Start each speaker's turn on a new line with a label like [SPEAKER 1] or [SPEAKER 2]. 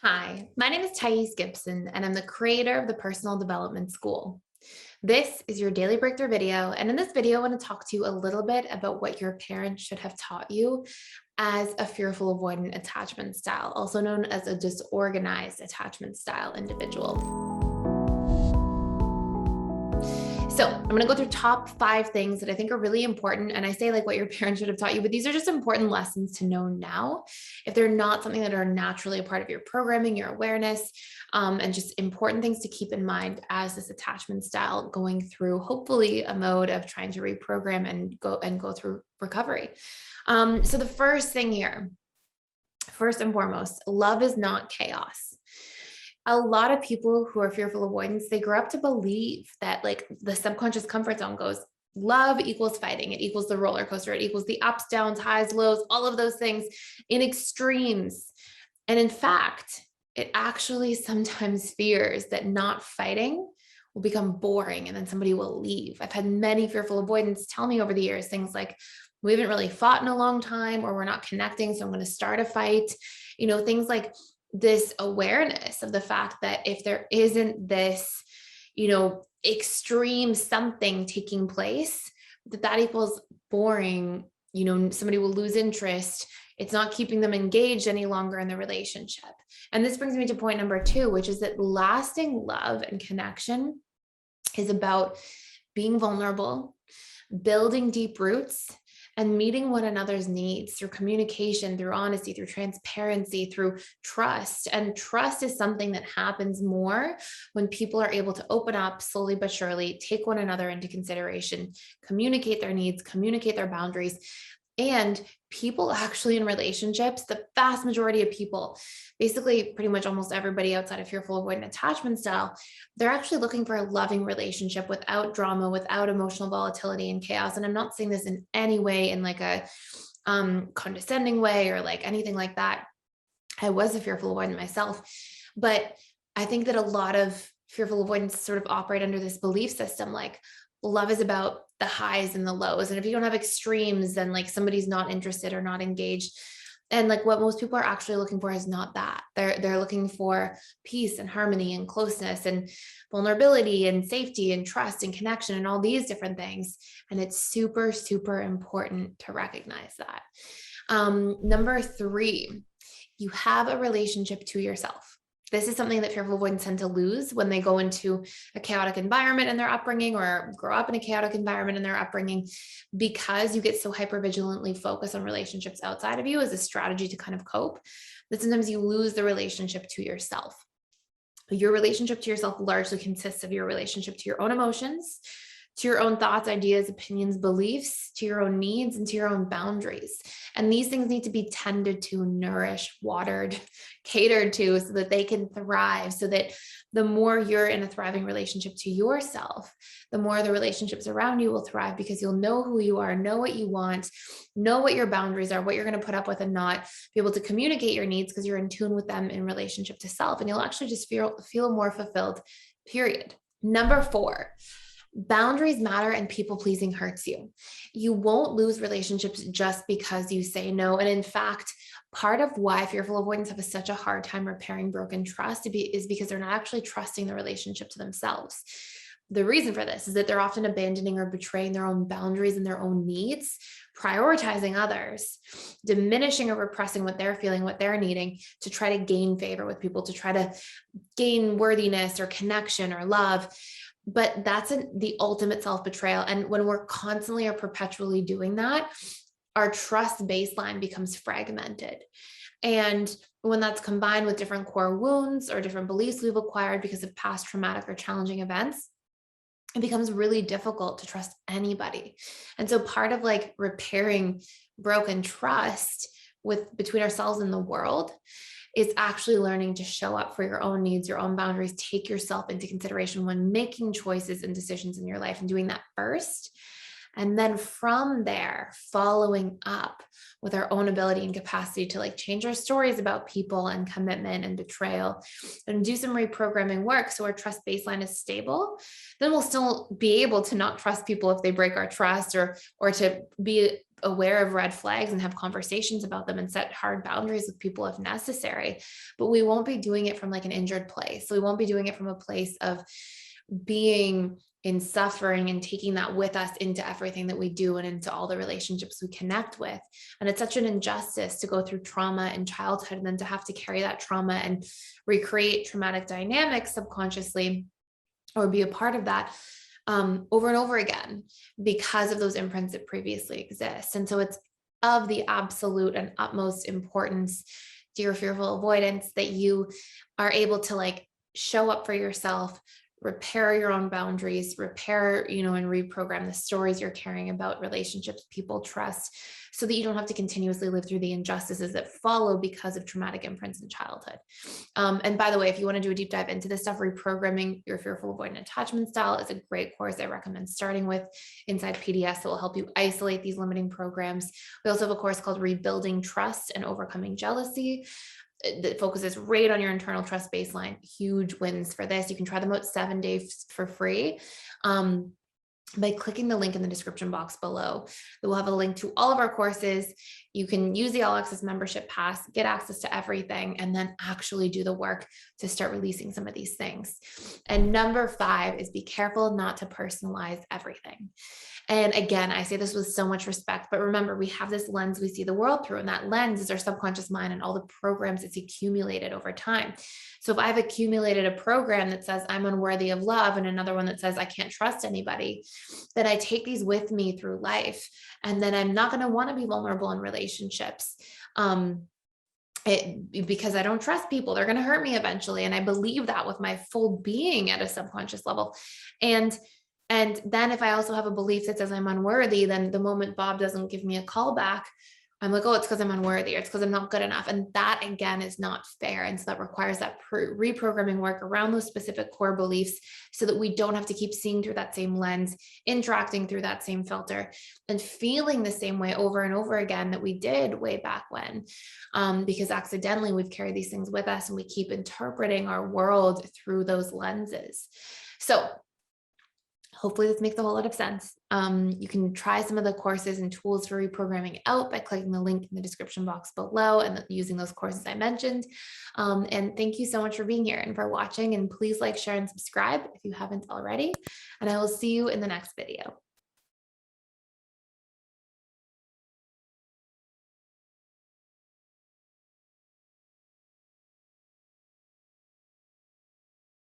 [SPEAKER 1] Hi, my name is Gibson, and I'm the creator of the Personal Development School. This is your daily breakthrough video, and in this video, I want to talk to you a little bit about what your parents should have taught you as a fearful avoidant attachment style, also known as a disorganized attachment style individual. So I'm going to go through top 5 things that I think are really important. And I say like what your parents should have taught you, but these are just important lessons to know now. If they're not something that are naturally a part of your programming, your awareness, and just important things to keep in mind as this attachment style going through, hopefully a mode of trying to reprogram and go through recovery. So the first thing here, first and foremost, love is not chaos. A lot of people who are fearful avoidance, they grow up to believe that like the subconscious comfort zone goes, love equals fighting. It equals the roller coaster. It equals the ups, downs, highs, lows, all of those things in extremes. And in fact, it actually sometimes fears that not fighting will become boring and then somebody will leave. I've had many fearful avoidants tell me over the years things like, we haven't really fought in a long time, or we're not connecting, so I'm going to start a fight. Things like this awareness of the fact that if there isn't this, extreme something taking place, that equals boring. Somebody will lose interest. It's not keeping them engaged any longer in the relationship. And this brings me to point number 2, which is that lasting love and connection is about being vulnerable, building deep roots, and meeting one another's needs through communication, through honesty, through transparency, through trust. And trust is something that happens more when people are able to open up slowly but surely, take one another into consideration, communicate their needs, communicate their boundaries. And people actually in relationships, the vast majority of people, basically pretty much almost everybody outside of fearful avoidant attachment style, they're actually looking for a loving relationship without drama, without emotional volatility and chaos. And I'm not saying this in any way in like a condescending way or like anything like that. I was a fearful avoidant myself, but I think that a lot of fearful avoidants sort of operate under this belief system, like love is about the highs and the lows. And if you don't have extremes, then like somebody's not interested or not engaged. And like what most people are actually looking for is not that. They're looking for peace and harmony and closeness and vulnerability and safety and trust and connection and all these different things. And it's super, super important to recognize that. Number 3, you have a relationship to yourself. This is something that fearful avoidants tend to lose when they go into a chaotic environment in their upbringing or grow up in a chaotic environment in their upbringing, because you get so hypervigilantly focused on relationships outside of you as a strategy to kind of cope, that sometimes you lose the relationship to yourself. Your relationship to yourself largely consists of your relationship to your own emotions, to your own thoughts, ideas, opinions, beliefs, to your own needs, and to your own boundaries. And these things need to be tended to, nourished, watered, catered to, so that they can thrive, so that the more you're in a thriving relationship to yourself, the more the relationships around you will thrive, because you'll know who you are, know what you want, know what your boundaries are, what you're going to put up with and not, be able to communicate your needs because you're in tune with them in relationship to self. And you'll actually just feel more fulfilled, period. Number 4, boundaries matter and people pleasing hurts you. You won't lose relationships just because you say no. And in fact, part of why fearful avoidants have such a hard time repairing broken trust is because they're not actually trusting the relationship to themselves. The reason for this is that they're often abandoning or betraying their own boundaries and their own needs, prioritizing others, diminishing or repressing what they're feeling, what they're needing, to try to gain favor with people, to try to gain worthiness or connection or love. But that's the ultimate self-betrayal. And when we're constantly or perpetually doing that, our trust baseline becomes fragmented. And when that's combined with different core wounds or different beliefs we've acquired because of past traumatic or challenging events, it becomes really difficult to trust anybody. And so part of like repairing broken trust between ourselves and the world is actually learning to show up for your own needs, your own boundaries, take yourself into consideration when making choices and decisions in your life, and doing that first. And then from there, following up with our own ability and capacity to like change our stories about people and commitment and betrayal and do some reprogramming work so our trust baseline is stable, then we'll still be able to not trust people if they break our trust, or to be aware of red flags and have conversations about them and set hard boundaries with people if necessary. But we won't be doing it from like an injured place. So we won't be doing it from a place of being in suffering and taking that with us into everything that we do and into all the relationships we connect with. And it's such an injustice to go through trauma in childhood and then to have to carry that trauma and recreate traumatic dynamics subconsciously or be a part of that over and over again because of those imprints that previously exist. And so it's of the absolute and utmost importance, dear fearful avoidance, that you are able to like show up for yourself, repair your own boundaries, repair, and reprogram the stories you're carrying about relationships, people, trust, so that you don't have to continuously live through the injustices that follow because of traumatic imprints in childhood. And by the way, if you want to do a deep dive into this stuff, reprogramming your fearful avoidant attachment style is a great course I recommend starting with inside PDS that will help you isolate these limiting programs. We also have a course called Rebuilding Trust and Overcoming Jealousy that focuses right on your internal trust baseline. Huge wins for this. You can try them out 7 days for free by clicking the link in the description box below. We'll have a link to all of our courses. You can use the all access membership pass, get access to everything, and then actually do the work to start releasing some of these things. And number 5 is be careful not to personalize everything. And again, I say this with so much respect, but remember, we have this lens we see the world through, and that lens is our subconscious mind and all the programs it's accumulated over time. So if I've accumulated a program that says I'm unworthy of love and another one that says I can't trust anybody, then I take these with me through life. And then I'm not going to want to be vulnerable in relationships. Because I don't trust people, they're going to hurt me eventually. And I believe that with my full being at a subconscious level. And then if I also have a belief that says I'm unworthy, then the moment Bob doesn't give me a call back, I'm like, oh, it's because I'm unworthy, or it's because I'm not good enough. And that again is not fair. And so that requires that reprogramming work around those specific core beliefs so that we don't have to keep seeing through that same lens, interacting through that same filter, and feeling the same way over and over again that we did way back when. Because accidentally we've carried these things with us and we keep interpreting our world through those lenses. So hopefully this makes a whole lot of sense. You can try some of the courses and tools for reprogramming out by clicking the link in the description box below and using those courses I mentioned. And thank you so much for being here and for watching. And please like, share, and subscribe if you haven't already. And I will see you in the next video.